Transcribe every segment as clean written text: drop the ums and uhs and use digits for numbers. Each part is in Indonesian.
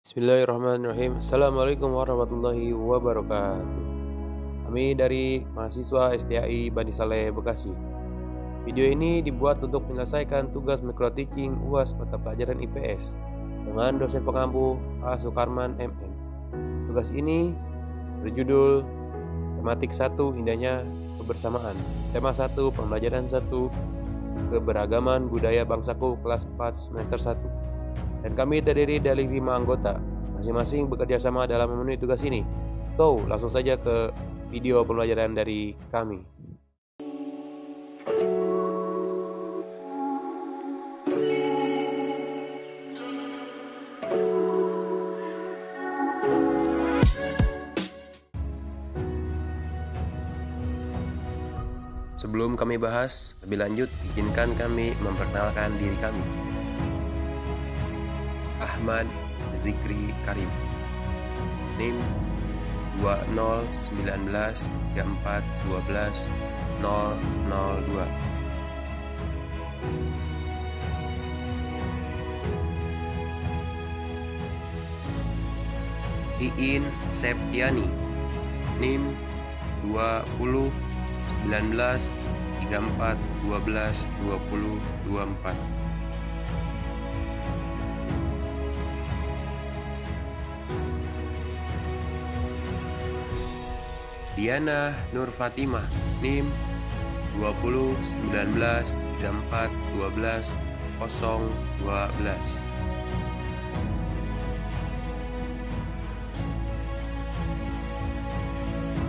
Bismillahirrahmanirrahim. Assalamualaikum warahmatullahi wabarakatuh. Kami dari mahasiswa STAI Bani Saleh, Bekasi. Video ini dibuat untuk menyelesaikan tugas micro teaching UAS mata pelajaran IPS dengan dosen pengampu Pak Sukarman MM. Tugas ini berjudul Tematik 1 Indahnya Kebersamaan. Tema 1 Pembelajaran 1 Keberagaman Budaya Bangsaku kelas 4 semester 1. Dan kami terdiri dari 5 anggota, masing-masing bekerja sama dalam memenuhi tugas ini. So, langsung saja ke video pembelajaran dari kami. Sebelum kami bahas lebih lanjut, izinkan kami memperkenalkan diri kami. Ahmad Zikri Karim, NIM 201934120002. Iin Septiani, NIM 201934122024. Diana Nur Fatimah, NIM 201934120012.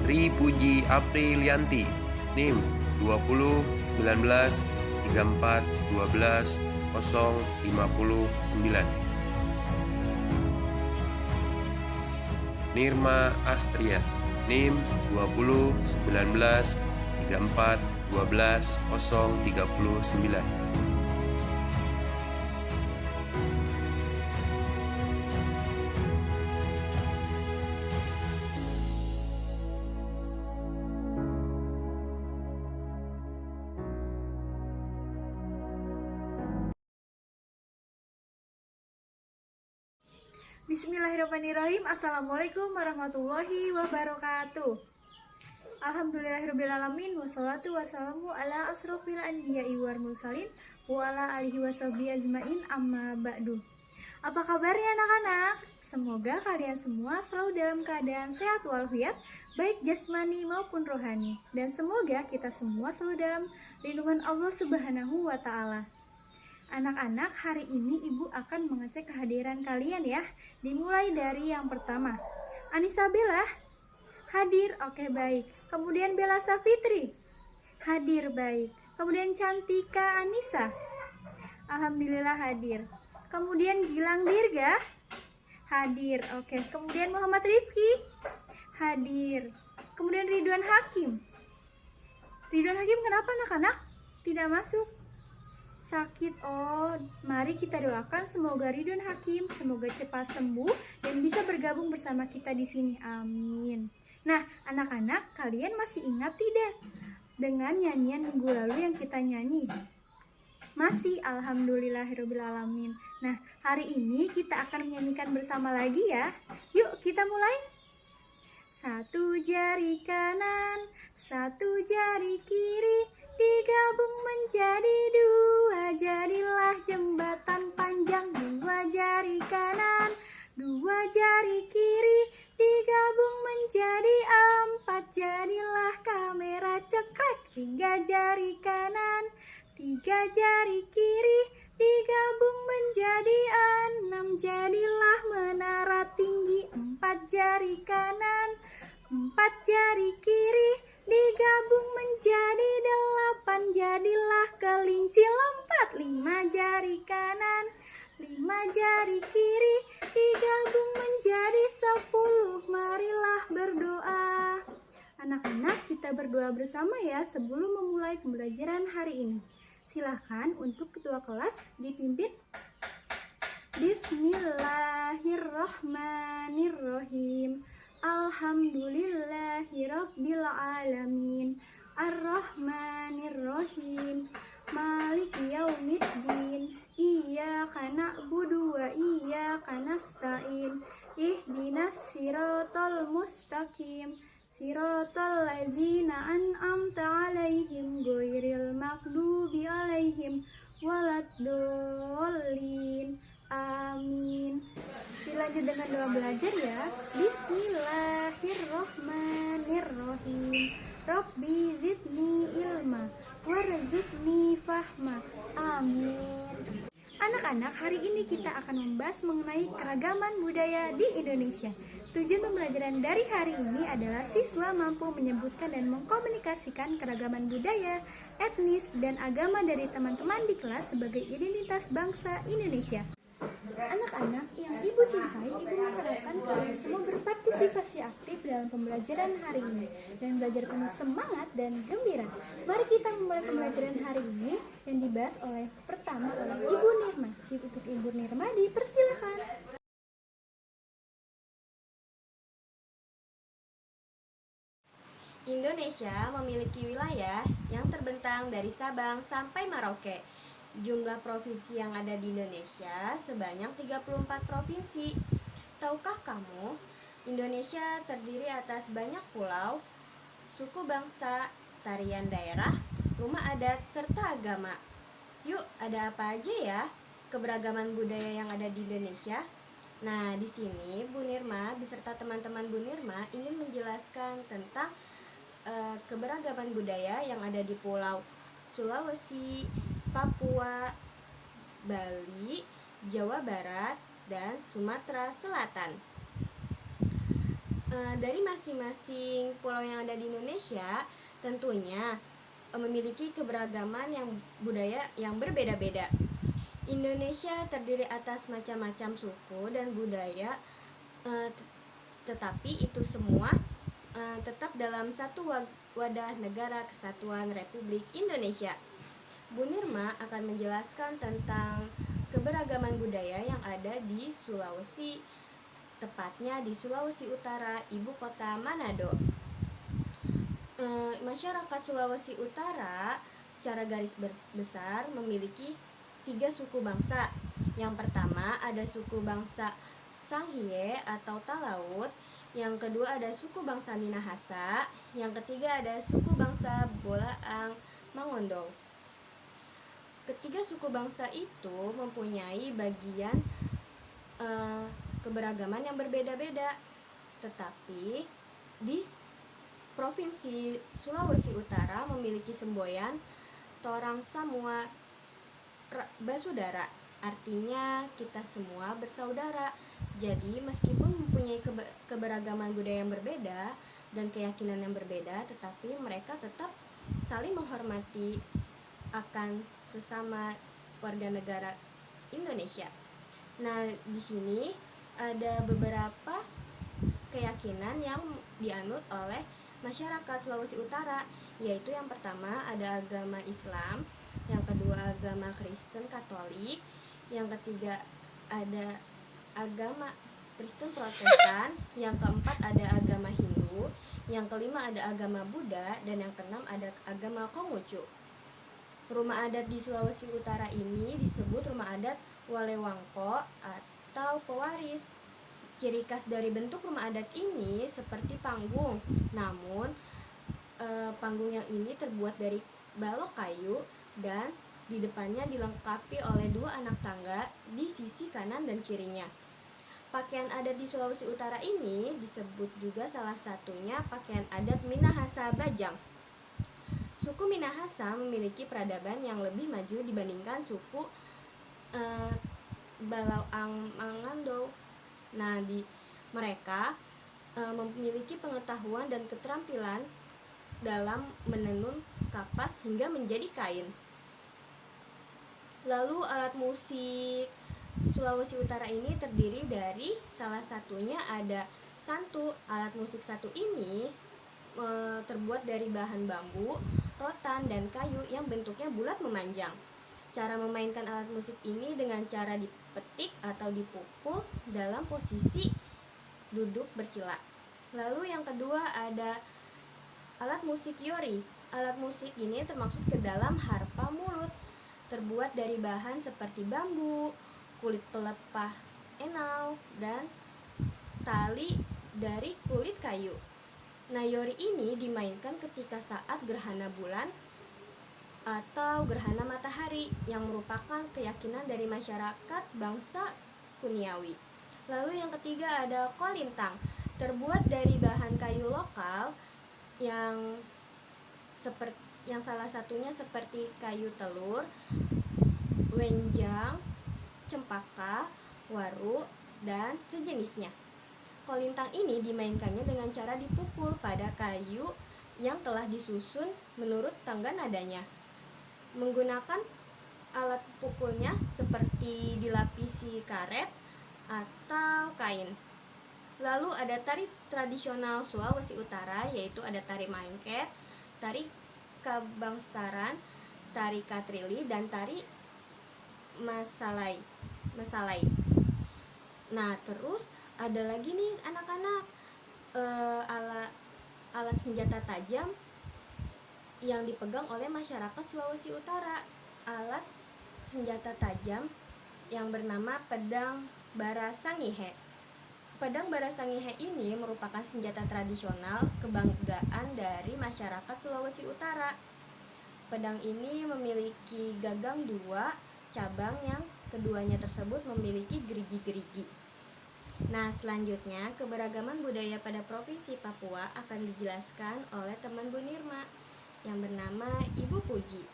Tri Puji Aprilianti, NIM 201934120059. Nirma Astria, NIM 201934120039. Bismillahirrahmanirrahim. Assalamualaikum warahmatullahi wabarakatuh. Alhamdulillahirrahmanirrahim. Wassalatu wassalamu ala asrofil anbiya'i wal mursalin wa ala alihi washabihi ajmain, amma ba'du. Apa kabarnya anak-anak? Semoga kalian semua selalu dalam keadaan sehat walafiat, baik jasmani maupun rohani. Dan semoga kita semua selalu dalam lindungan Allah Subhanahu wa ta'ala. Anak-anak, hari ini Ibu akan mengecek kehadiran kalian ya. Dimulai dari yang pertama. Anissa Bella, hadir, oke baik. Kemudian Bella Safitri, hadir, baik. Kemudian Cantika Anissa, alhamdulillah hadir. Kemudian Gilang Dirga, hadir, oke. Kemudian Muhammad Rifki, hadir. Kemudian Ridwan Hakim. Ridwan Hakim kenapa anak-anak? Tidak masuk. Sakit. Oh, mari kita doakan semoga Ridwan Hakim semoga cepat sembuh dan bisa bergabung bersama kita di sini. Amin. Nah, anak-anak, kalian masih ingat tidak dengan nyanyian minggu lalu yang kita nyanyi? Masih, alhamdulillahirobbilalamin. Nah, hari ini kita akan menyanyikan bersama lagi ya. Yuk, kita mulai. Satu jari kanan, satu jari kiri, digabung menjadi dua, jadilah jembatan panjang. Dua jari kanan, dua jari kiri, digabung menjadi empat, jadilah kamera cekrek. Tiga jari kanan, tiga jari kiri, digabung menjadi enam, jadilah menara tinggi. Empat jari kanan, empat jari kiri, digabung menjadi delapan, jadilah kelinci lompat. Lima jari kanan, lima jari kiri, digabung menjadi 10. Marilah berdoa. Anak-anak, kita berdoa bersama ya sebelum memulai pembelajaran hari ini. Silahkan untuk ketua kelas dipimpin. Bismillahirrahmanirrahim. Alhamdulillahirabbil alamin. Ar-Rahmanirrahim. Maliki yaumiddin. iyyaka na'budu wa iyyaka nasta'in ihdinas siratal mustaqim siratal ladzina an'amta 'alaihim ghairil maghdubi 'alaihim waladdallin. Amin. Dilanjut dengan doa belajar ya. Bismillahirrohmanirrohim. Rabbi zidni ilma warzuqni fahma. Amin. Anak-anak, hari ini kita akan membahas mengenai keragaman budaya di Indonesia. Tujuan pembelajaran dari hari ini adalah siswa mampu menyebutkan dan mengkomunikasikan keragaman budaya, etnis, dan agama dari teman-teman di kelas sebagai identitas bangsa Indonesia. Anak-anak yang Ibu cintai, Ibu mengharapkan kalian semua berpartisipasi aktif dalam pembelajaran hari ini dan belajar penuh semangat dan gembira. Mari kita memulai pembelajaran hari ini yang dibahas pertama oleh Ibu Nirma. Untuk Ibu Nirma dipersilakan. Indonesia memiliki wilayah yang terbentang dari Sabang sampai Merauke. Jumlah provinsi yang ada di Indonesia sebanyak 34 provinsi. Tahukah kamu, Indonesia terdiri atas banyak pulau, suku bangsa, tarian daerah, rumah adat, serta agama. Yuk, ada apa aja ya keberagaman budaya yang ada di Indonesia? Nah, di sini Bu Nirma beserta teman-teman Bu Nirma ingin menjelaskan tentang keberagaman budaya yang ada di Pulau Sulawesi, Papua, Bali, Jawa Barat, dan Sumatera Selatan. Dari masing-masing pulau yang ada di Indonesia tentunya memiliki keberagaman budaya yang berbeda-beda. Indonesia terdiri atas macam-macam suku dan budaya, tetapi itu semua tetap dalam satu wadah negara kesatuan Republik Indonesia. Bu Nirma akan menjelaskan tentang keberagaman budaya yang ada di Sulawesi, tepatnya di Sulawesi Utara, ibu kota Manado. Masyarakat Sulawesi Utara secara garis besar memiliki 3 suku bangsa. Yang pertama ada suku bangsa Sanghyeh atau Talaut, yang kedua ada suku bangsa Minahasa, yang ketiga ada suku bangsa Bolaang Mangondo. Ketiga suku bangsa itu mempunyai bagian keberagaman yang berbeda-beda, tetapi di Provinsi Sulawesi Utara memiliki semboyan Torang Samua Basudara, artinya kita semua bersaudara. Jadi meskipun mempunyai keberagaman budaya yang berbeda dan keyakinan yang berbeda, tetapi mereka tetap saling menghormati akan sesama warga negara Indonesia. Nah, di sini ada beberapa keyakinan yang dianut oleh masyarakat Sulawesi Utara, yaitu yang pertama ada agama Islam, yang kedua agama Kristen Katolik, yang ketiga ada agama Kristen Protestan, yang keempat ada agama Hindu, yang kelima ada agama Buddha, dan yang keenam ada agama Konghucu. Rumah adat di Sulawesi Utara ini disebut rumah adat Walewangko atau pewaris. Ciri khas dari bentuk rumah adat ini seperti panggung, namun panggung yang ini terbuat dari balok kayu dan di depannya dilengkapi oleh 2 anak tangga di sisi kanan dan kirinya. Pakaian adat di Sulawesi Utara ini disebut juga salah satunya pakaian adat Minahasa Bajang. Suku Minahasa memiliki peradaban yang lebih maju dibandingkan suku Balaang Mangondo. Nah, mereka memiliki pengetahuan dan keterampilan dalam menenun kapas hingga menjadi kain. Lalu alat musik Sulawesi Utara ini terdiri dari salah satunya ada santu. Alat musik satu ini terbuat dari bahan bambu, rotan, dan kayu yang bentuknya bulat memanjang. Cara memainkan alat musik ini dengan cara dipetik atau dipukul dalam posisi duduk bersila. Lalu yang kedua ada alat musik yori. Alat musik ini termasuk ke dalam harpa mulut. terbuat dari bahan seperti bambu, kulit pelepah enau, dan tali dari kulit kayu. Nayori ini dimainkan ketika saat gerhana bulan atau gerhana matahari yang merupakan keyakinan dari masyarakat bangsa Kuniawi. Lalu yang ketiga ada kolintang, terbuat dari bahan kayu lokal yang salah satunya seperti kayu telur, wenjang, cempaka, waru, dan sejenisnya. Kolintang ini dimainkannya dengan cara dipukul pada kayu yang telah disusun menurut tangga nadanya. Menggunakan alat pukulnya seperti dilapisi karet atau kain. Lalu ada tari tradisional Sulawesi Utara, yaitu ada tari maengket, tari kabangsaran, tari katrili, dan tari masalai. Nah, terus ada lagi nih anak-anak, alat senjata tajam yang dipegang oleh masyarakat Sulawesi Utara. Alat senjata tajam yang bernama pedang barasangihe. Pedang barasangihe ini merupakan senjata tradisional kebanggaan dari masyarakat Sulawesi Utara. Pedang ini memiliki gagang 2 cabang yang keduanya tersebut memiliki gerigi-gerigi. Nah, selanjutnya keberagaman budaya pada Provinsi Papua akan dijelaskan oleh teman Bu Nirma yang bernama Ibu Puji.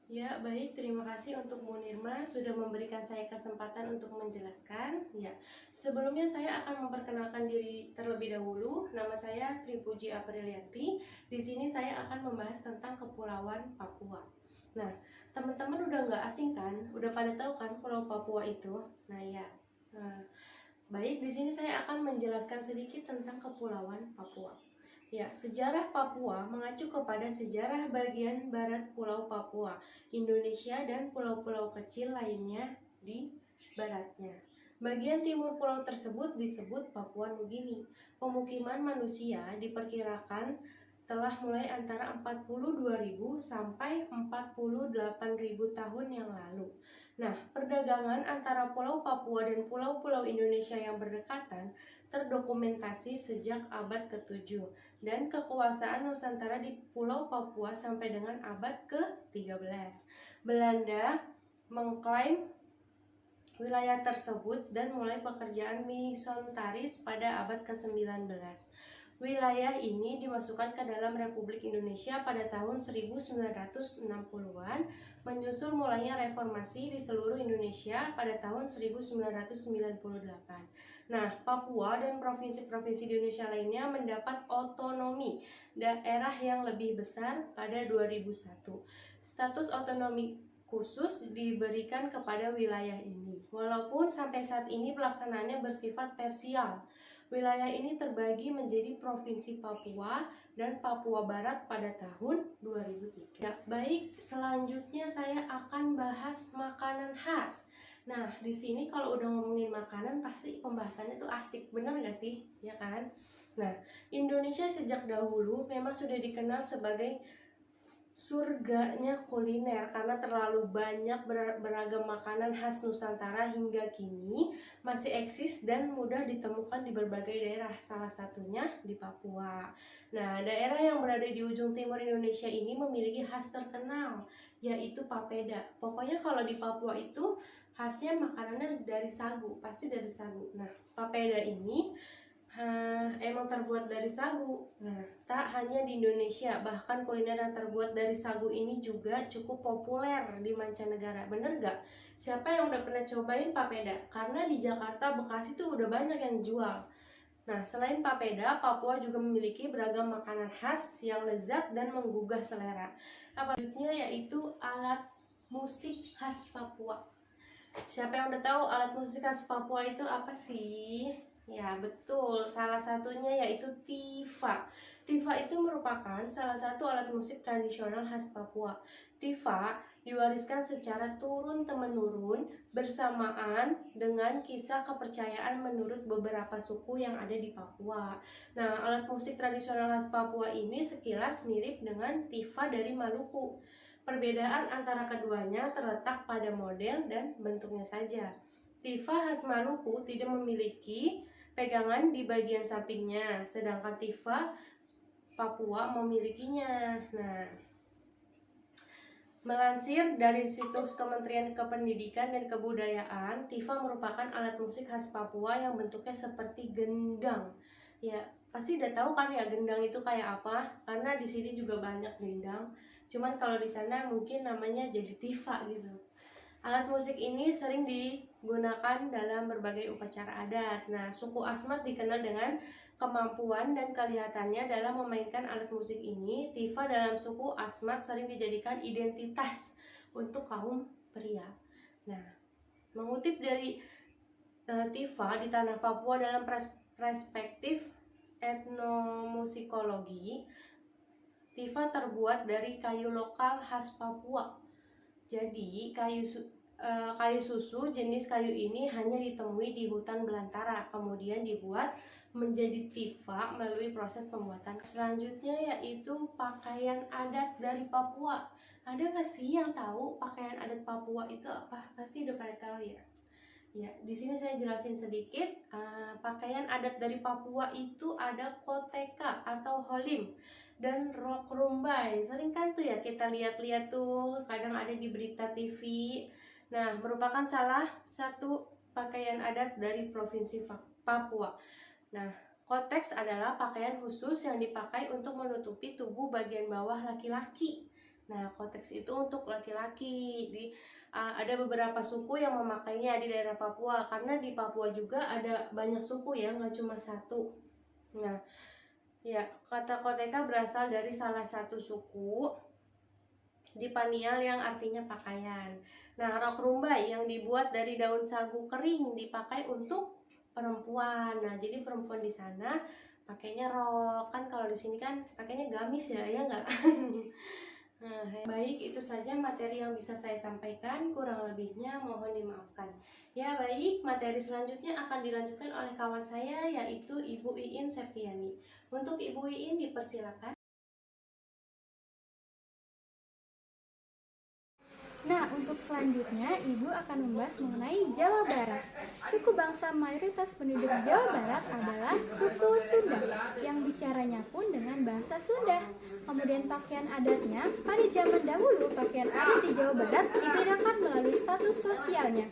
Ya, baik. Terima kasih untuk Bu Nirma sudah memberikan saya kesempatan untuk menjelaskan. Ya, sebelumnya saya akan memperkenalkan diri terlebih dahulu. Nama saya Tri Puji Aprilianti. Di sini saya akan membahas tentang Kepulauan Papua. Nah, teman-teman udah nggak asing kan? Udah pada tahu kan Pulau Papua itu? Nah, ya. Baik, di sini saya akan menjelaskan sedikit tentang Kepulauan Papua. Ya, sejarah Papua mengacu kepada sejarah bagian barat Pulau Papua, Indonesia, dan pulau-pulau kecil lainnya di baratnya. Bagian timur pulau tersebut disebut Papua Nugini. Pemukiman manusia diperkirakan telah mulai antara 42.000 sampai 48.000 tahun yang lalu. Nah, perdagangan antara Pulau Papua dan pulau-pulau Indonesia yang berdekatan terdokumentasi sejak abad ke-7 dan kekuasaan Nusantara di Pulau Papua sampai dengan abad ke-13. Belanda mengklaim wilayah tersebut dan mulai pekerjaan missionaris pada abad ke-19. Wilayah ini dimasukkan ke dalam Republik Indonesia pada tahun 1960-an, menyusul mulainya reformasi di seluruh Indonesia pada tahun 1998. Nah, Papua dan provinsi-provinsi di Indonesia lainnya mendapat otonomi daerah yang lebih besar pada 2001. Status otonomi khusus diberikan kepada wilayah ini, walaupun sampai saat ini pelaksanaannya bersifat parsial. Wilayah ini terbagi menjadi Provinsi Papua dan Papua Barat pada tahun 2003. Ya, baik, selanjutnya saya akan bahas makanan khas. Nah, di sini kalau udah ngomongin makanan pasti pembahasannya tuh asik, bener gak sih? Ya kan? Nah, Indonesia sejak dahulu memang sudah dikenal sebagai surganya kuliner karena terlalu banyak beragam makanan khas Nusantara hingga kini masih eksis dan mudah ditemukan di berbagai daerah, salah satunya di Papua. Nah, daerah yang berada di ujung timur Indonesia ini memiliki khas terkenal, yaitu papeda. Pokoknya kalau di Papua itu khasnya makanannya dari sagu, pasti dari sagu. Nah, papeda ini emang terbuat dari sagu. Nah, tak hanya di Indonesia, bahkan kuliner yang terbuat dari sagu ini juga cukup populer di mancanegara. Bener gak? Siapa yang udah pernah cobain papeda? Karena di Jakarta, Bekasi tuh udah banyak yang jual. Nah, selain papeda, Papua juga memiliki beragam makanan khas yang lezat dan menggugah selera. Selanjutnya yaitu alat musik khas Papua. Siapa yang udah tahu alat musik khas Papua itu apa sih? Ya, betul. Salah satunya yaitu tifa. Tifa itu merupakan salah satu alat musik tradisional khas Papua. Tifa diwariskan secara turun-temurun bersamaan dengan kisah kepercayaan menurut beberapa suku yang ada di Papua. Nah, alat musik tradisional khas Papua ini sekilas mirip dengan tifa dari Maluku. Perbedaan antara keduanya terletak pada model dan bentuknya saja. Tifa khas Maluku tidak memiliki pegangan di bagian sampingnya, sedangkan Tifa Papua memilikinya. Nah, melansir dari situs Kementerian Kependidikan dan Kebudayaan, tifa merupakan alat musik khas Papua yang bentuknya seperti gendang. Ya, pasti udah tahu kan ya gendang itu kayak apa? Karena di sini juga banyak gendang. Cuman kalau di sana mungkin namanya jadi tifa gitu. Alat musik ini sering digunakan dalam berbagai upacara adat. Nah, suku Asmat dikenal dengan kemampuan dan kelihatannya dalam memainkan alat musik ini. Tifa dalam suku Asmat sering dijadikan identitas untuk kaum pria. Nah, mengutip dari Tifa di tanah Papua dalam perspektif etnomusikologi, tifa terbuat dari kayu lokal khas Papua. Jadi kayu susu jenis kayu ini hanya ditemui di hutan belantara, kemudian dibuat menjadi tifa melalui proses pembuatan. Selanjutnya yaitu pakaian adat dari Papua. Ada nggak sih yang tahu pakaian adat Papua itu apa? Pasti udah pada tahu ya. Ya, di sini saya jelasin sedikit. Pakaian adat dari Papua itu ada koteka atau holim dan rok rumbai. Sering kan tuh ya kita lihat-lihat tuh, kadang ada di berita TV. Nah, merupakan salah satu pakaian adat dari provinsi Papua. Nah, koteks adalah pakaian khusus yang dipakai untuk menutupi tubuh bagian bawah laki-laki. Nah, koteks itu untuk laki-laki. Ada beberapa suku yang memakainya di daerah Papua, karena di Papua juga ada banyak suku ya, nggak cuma satu. Nah, ya, kata koteka berasal dari salah satu suku di Panial yang artinya pakaian. Nah, rok rumbai yang dibuat dari daun sagu kering dipakai untuk perempuan. Nah, jadi perempuan di sana pakainya rok. Kan kalau di sini kan pakainya gamis ya, ya nggak? Nah, baik, itu saja materi yang bisa saya sampaikan, kurang lebihnya mohon dimaafkan. Ya baik, materi selanjutnya akan dilanjutkan oleh kawan saya yaitu Ibu Iin Septiani. Untuk Ibu Iin dipersilakan. Nah, untuk selanjutnya, Ibu akan membahas mengenai Jawa Barat. Suku bangsa mayoritas penduduk Jawa Barat adalah suku Sunda, yang bicaranya pun dengan bahasa Sunda. Kemudian pakaian adatnya, pada zaman dahulu pakaian adat di Jawa Barat dibedakan melalui status sosialnya.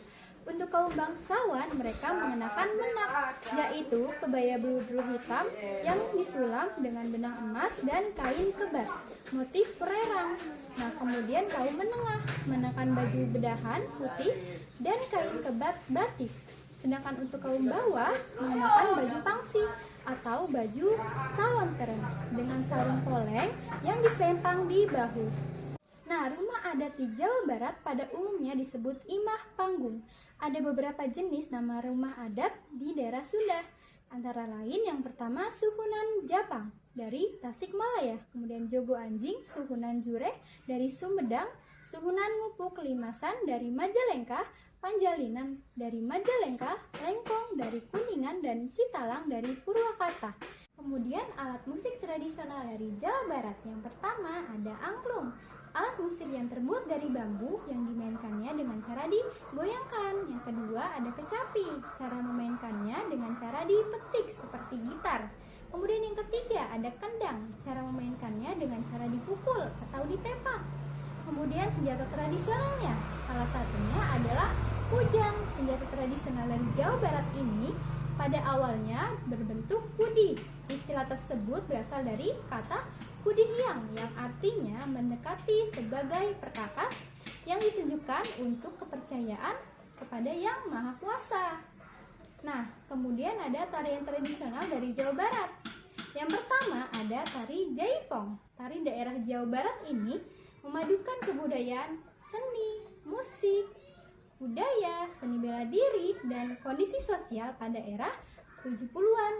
Untuk kaum bangsawan, mereka mengenakan menak, yaitu kebaya beludru hitam yang disulam dengan benang emas dan kain kebat, motif pererang. Nah, kemudian kaum menengah mengenakan baju bedahan putih dan kain kebat batik. Sedangkan untuk kaum bawah mengenakan baju pangsi atau baju salonteren dengan sarung poleng yang disempang di bahu. Nah, rumah adat di Jawa Barat pada umumnya disebut imah panggung. Ada beberapa jenis nama rumah adat di daerah Sunda. Antara lain yang pertama Suhunan Japang dari Tasikmalaya, kemudian Jogo Anjing, Suhunan Jureh dari Sumedang, Suhunan Ngupuk Limasan dari Majalengka, Panjalinan dari Majalengka, Lengkong dari Kuningan, dan Citalang dari Purwakarta. Kemudian alat musik tradisional dari Jawa Barat. Yang pertama ada angklung. Alat musik yang terbuat dari bambu yang dimainkannya dengan cara digoyangkan. Yang kedua ada kecapi. Cara memainkannya dengan cara dipetik seperti gitar. Kemudian yang ketiga ada kendang. Cara memainkannya dengan cara dipukul atau ditempak. Kemudian senjata tradisionalnya, salah satunya adalah kujang. Senjata tradisional dari Jawa Barat ini pada awalnya berbentuk pudi. Istilah tersebut berasal dari kata kudihiang yang artinya mendekati sebagai perkakas yang ditunjukkan untuk kepercayaan kepada Yang Maha Kuasa. Nah, kemudian ada tarian tradisional dari Jawa Barat. Yang pertama ada tari Jaipong. Tari daerah Jawa Barat ini memadukan kebudayaan, seni, musik, budaya, seni bela diri, dan kondisi sosial pada era 70-an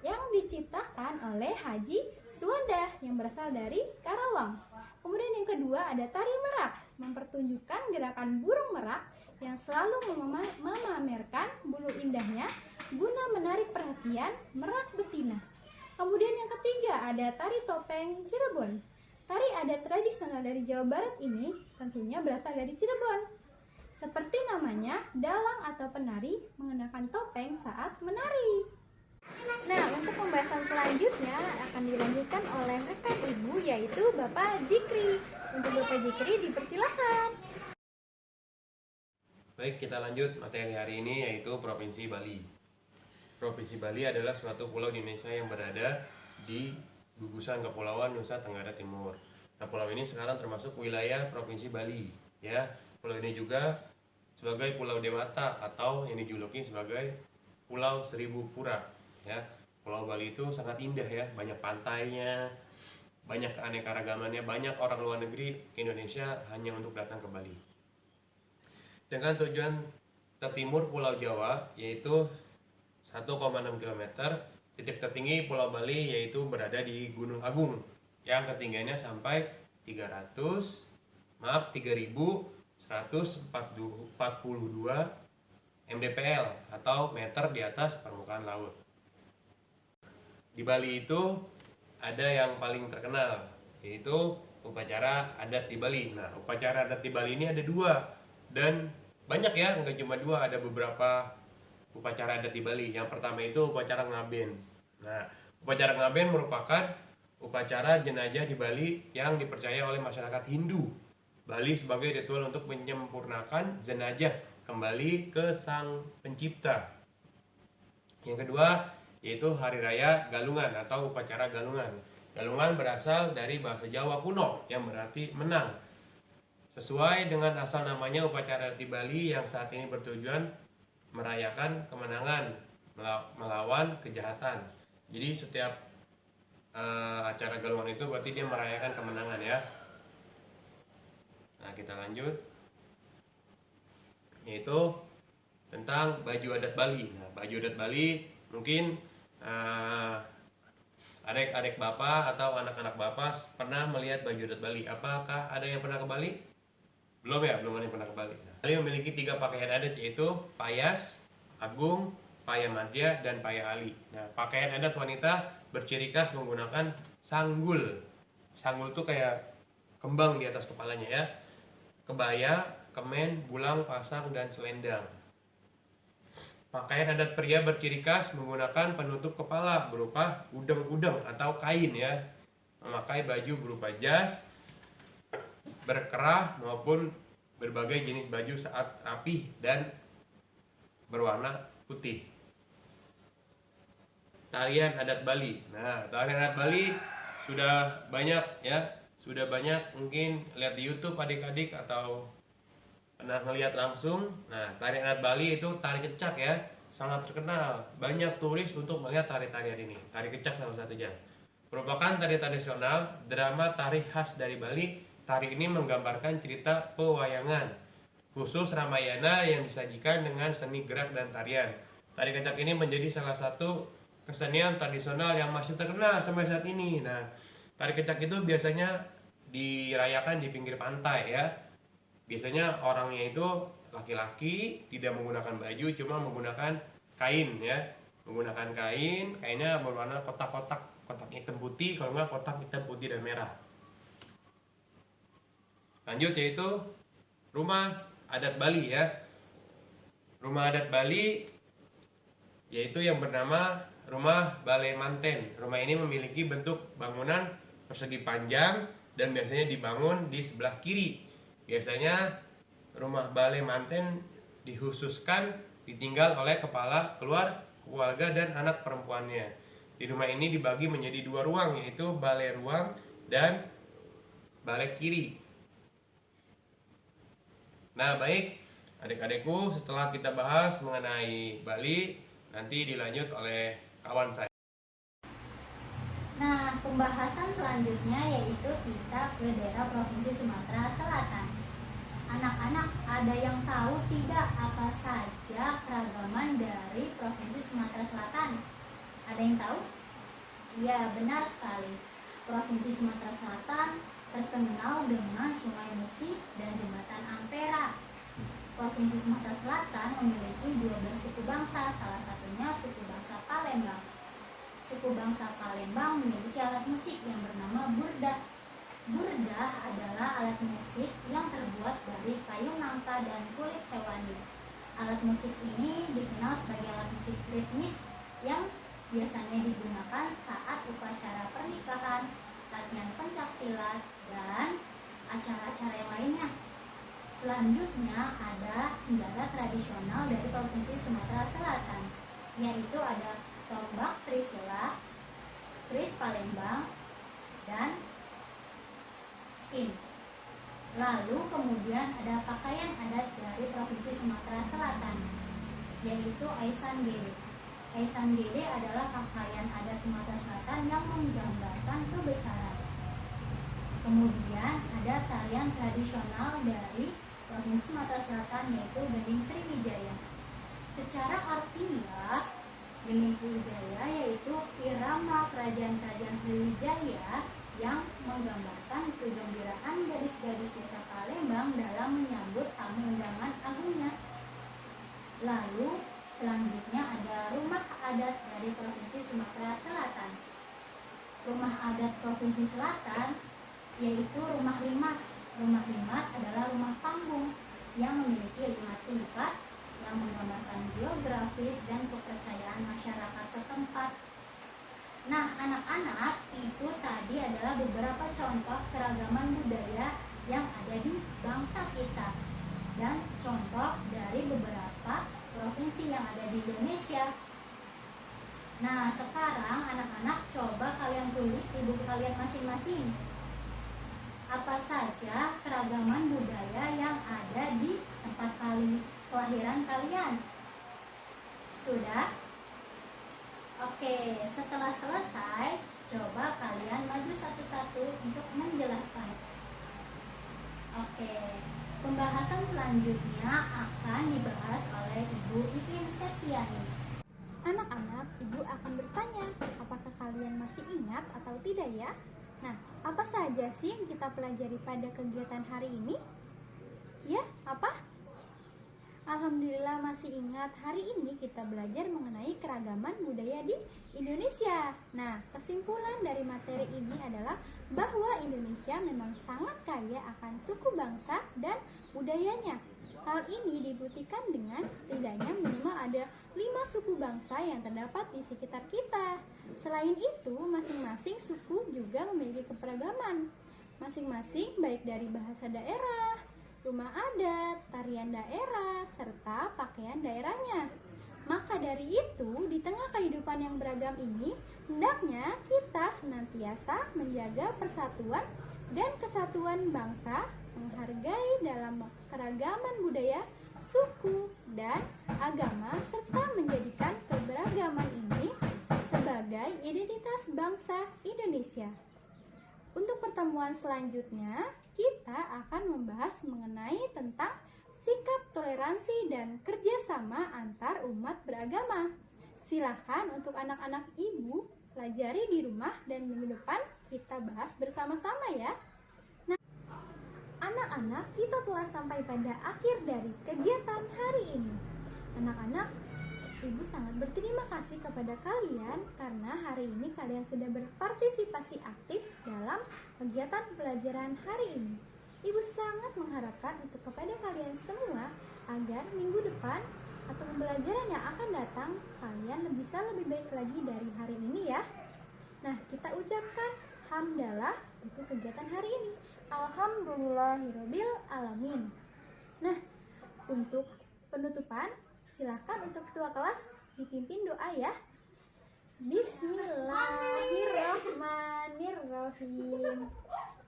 yang diciptakan oleh Haji Suwanda yang berasal dari Karawang. Kemudian yang kedua ada tari merak, mempertunjukkan gerakan burung merak yang selalu memamerkan bulu indahnya guna menarik perhatian merak betina. Kemudian yang ketiga ada tari topeng Cirebon. Tari adat tradisional dari Jawa Barat ini tentunya berasal dari Cirebon. Seperti namanya, dalang atau penari mengenakan topeng saat menari. Nah, untuk pembahasan selanjutnya akan dilanjutkan oleh rekan ibu, yaitu Bapak Jikri. Untuk Bapak Jikri dipersilakan. Baik, kita lanjut materi hari ini, yaitu Provinsi Bali. Provinsi Bali adalah suatu pulau di Indonesia yang berada di gugusan Kepulauan Nusa Tenggara Timur. Nah, pulau ini sekarang termasuk wilayah Provinsi Bali, ya. Pulau ini juga sebagai Pulau Dewata atau yang dijuluki sebagai Pulau Seribu Pura, ya. Pulau Bali itu sangat indah, ya, banyak pantainya, banyak keanekaragamannya, banyak orang luar negeri ke Indonesia hanya untuk datang ke Bali. Dengan tujuan tertimur Pulau Jawa yaitu 1,6 km, titik tertinggi Pulau Bali yaitu berada di Gunung Agung yang ketinggiannya sampai 3.142 mdpl atau meter di atas permukaan laut. Di Bali itu ada yang paling terkenal, yaitu upacara adat di Bali. Nah, upacara adat di Bali ini ada dua, dan banyak ya, nggak cuma dua, ada beberapa upacara adat di Bali. Yang pertama itu upacara ngaben. Nah, upacara ngaben merupakan upacara jenazah di Bali yang dipercaya oleh masyarakat Hindu Bali sebagai ritual untuk menyempurnakan jenazah kembali ke Sang Pencipta. Yang kedua yaitu Hari Raya Galungan atau upacara Galungan. Galungan berasal dari bahasa Jawa kuno yang berarti menang. Sesuai dengan asal namanya, upacara di Bali yang saat ini bertujuan merayakan kemenangan melawan kejahatan. Jadi setiap acara Galungan itu berarti dia merayakan kemenangan, ya. Nah, kita lanjut, yaitu tentang baju adat Bali. Nah, baju adat Bali mungkin adik-adik bapak atau anak-anak bapak pernah melihat baju adat Bali. Apakah ada yang pernah ke Bali? Belum ya, belum ada yang pernah ke Bali. Bali memiliki 3 pakaian adat, yaitu Payas, Agung, Payamadya, dan Payali. Nah, pakaian adat wanita berciri khas menggunakan sanggul. Sanggul itu kayak kembang di atas kepalanya, ya. Kebaya, kemen, bulang, pasang, dan selendang. Pakaian adat pria berciri khas menggunakan penutup kepala berupa udeng-udeng atau kain, ya. Memakai baju berupa jas, berkerah maupun berbagai jenis baju saat rapih dan berwarna putih. Tarian adat Bali. Nah, tarian adat Bali sudah banyak, ya. Sudah banyak mungkin lihat di YouTube adik-adik atau pernah ngelihat langsung. Nah, tarian adat Bali itu tari kecak, ya. Sangat terkenal. Banyak turis untuk melihat tari-tarian ini. Tari kecak salah satunya. Merupakan tari tradisional drama tari khas dari Bali. Tari ini menggambarkan cerita pewayangan, khusus Ramayana yang disajikan dengan seni gerak dan tarian. Tari kecak ini menjadi salah satu kesenian tradisional yang masih terkenal sampai saat ini. Nah, tari kecak itu biasanya dirayakan di pinggir pantai, ya. Biasanya orangnya itu laki-laki, tidak menggunakan baju, cuma menggunakan kain, ya. Menggunakan kain, kainnya berwarna kotak-kotak, kotak hitam putih, kalau nggak kotak hitam putih dan merah. Lanjut, yaitu rumah adat Bali, ya. Rumah adat Bali yaitu yang bernama Rumah Balai Manten. Rumah ini memiliki bentuk bangunan persegi panjang dan biasanya dibangun di sebelah kiri. Biasanya rumah Balai Manten dikhususkan ditinggal oleh kepala keluarga dan anak perempuannya. Di rumah ini dibagi menjadi 2 ruang, yaitu balai ruang dan balai kiri. Nah, baik adik-adikku, setelah kita bahas mengenai Bali, nanti dilanjut oleh kawan saya. Nah, pembahasan selanjutnya yaitu kita ke daerah Provinsi Sumatera Selatan. Anak-anak, ada yang tahu tidak apa saja keragaman dari Provinsi Sumatera Selatan? Ada yang tahu? Ya, benar sekali. Provinsi Sumatera Selatan terkenal dengan Sungai Musi dan Jembatan Ampera. Provinsi Sumatera Selatan memiliki 12 suku bangsa, salah satunya suku bangsa Palembang. Suku bangsa Palembang memiliki alat musik yang bernama burda. Burdah adalah alat musik yang terbuat dari kayu nangka dan kulit hewani. Alat musik ini dikenal sebagai alat musik ritmis yang biasanya digunakan saat upacara pernikahan, latihan pencaksilat, dan acara-acara yang lainnya. Selanjutnya ada senjata tradisional dari Provinsi Sumatera Selatan, yaitu ada tombak Trisula, keris Palembang, dan skin. Lalu kemudian ada pakaian adat dari Provinsi Sumatera Selatan, yaitu Aisan Gede. Aisan Gede adalah pakaian adat Sumatera Selatan yang menggambarkan kebesaran. Kemudian ada tarian tradisional dari Provinsi Sumatera Selatan, yaitu Gending Sriwijaya. Secara harfiah, Gending Sriwijaya yaitu irama kerajaan-kerajaan Sriwijaya yang menggambarkan kegembiraan gadis-gadis desa Palembang dalam menyambut tamu undangan agungnya. Lalu selanjutnya ada rumah adat dari Provinsi Sumatera Selatan. Rumah adat Provinsi Selatan yaitu rumah limas. Rumah limas adalah rumah panggung yang memiliki 5 tingkat yang menggambarkan geografis dan kepercayaan masyarakat setempat. Nah, anak-anak, itu tadi adalah beberapa contoh keragaman budaya yang ada di bangsa kita dan contoh dari beberapa provinsi yang ada di Indonesia. Nah, sekarang anak-anak coba kalian tulis di buku kalian masing-masing. Apa saja keragaman budaya yang ada di tempat kelahiran kalian? Sudah? Oke, setelah selesai, coba kalian maju satu-satu untuk menjelaskan. Oke, pembahasan selanjutnya akan dibahas oleh Ibu Ikin Septiani. Anak-anak, Ibu akan bertanya, apakah kalian masih ingat atau tidak ya? Nah, apa saja sih yang kita pelajari pada kegiatan hari ini? Ya, apa? Alhamdulillah masih ingat. Hari ini kita belajar mengenai keragaman budaya di Indonesia. Nah, kesimpulan dari materi ini adalah bahwa Indonesia memang sangat kaya akan suku bangsa dan budayanya. Hal ini dibuktikan dengan setidaknya minimal ada 5 suku bangsa yang terdapat di sekitar kita. Selain itu, masing-masing suku juga memiliki keberagaman. Masing-masing baik dari bahasa daerah, rumah adat, tarian daerah, serta pakaian daerahnya. Maka dari itu, di tengah kehidupan yang beragam ini, hendaknya kita senantiasa menjaga persatuan dan kesatuan bangsa, menghargai dalam keragaman budaya, suku, dan agama, serta menjadikan keberagaman ini sebagai identitas bangsa Indonesia. Untuk pertemuan selanjutnya, kita akan membahas mengenai tentang sikap toleransi dan kerjasama antar umat beragama. Silakan untuk anak-anak Ibu pelajari di rumah dan minggu depan kita bahas bersama-sama ya. Nah, anak-anak, kita telah sampai pada akhir dari kegiatan hari ini. Anak-anak, Ibu sangat berterima kasih kepada kalian karena hari ini kalian sudah berpartisipasi aktif dalam kegiatan pelajaran hari ini. Ibu sangat mengharapkan untuk kepada kalian semua agar minggu depan atau pembelajaran yang akan datang kalian bisa lebih baik lagi dari hari ini ya. Nah, kita ucapkan hamdalah untuk kegiatan hari ini. Alhamdulillahirabbil alamin. Nah, untuk penutupan silakan untuk ketua kelas dipimpin doa ya. Bismillahirrahmanirrahim.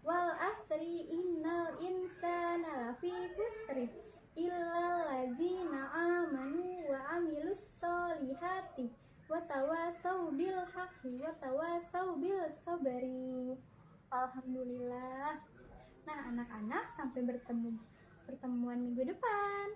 Wal asri innal insana lafi khusri illal ladzina amanu wa amilus solihati wa tawasau bil haqqi wa tawasau bil sabri. Alhamdulillah. Nah, anak-anak, sampai bertemu pertemuan minggu depan.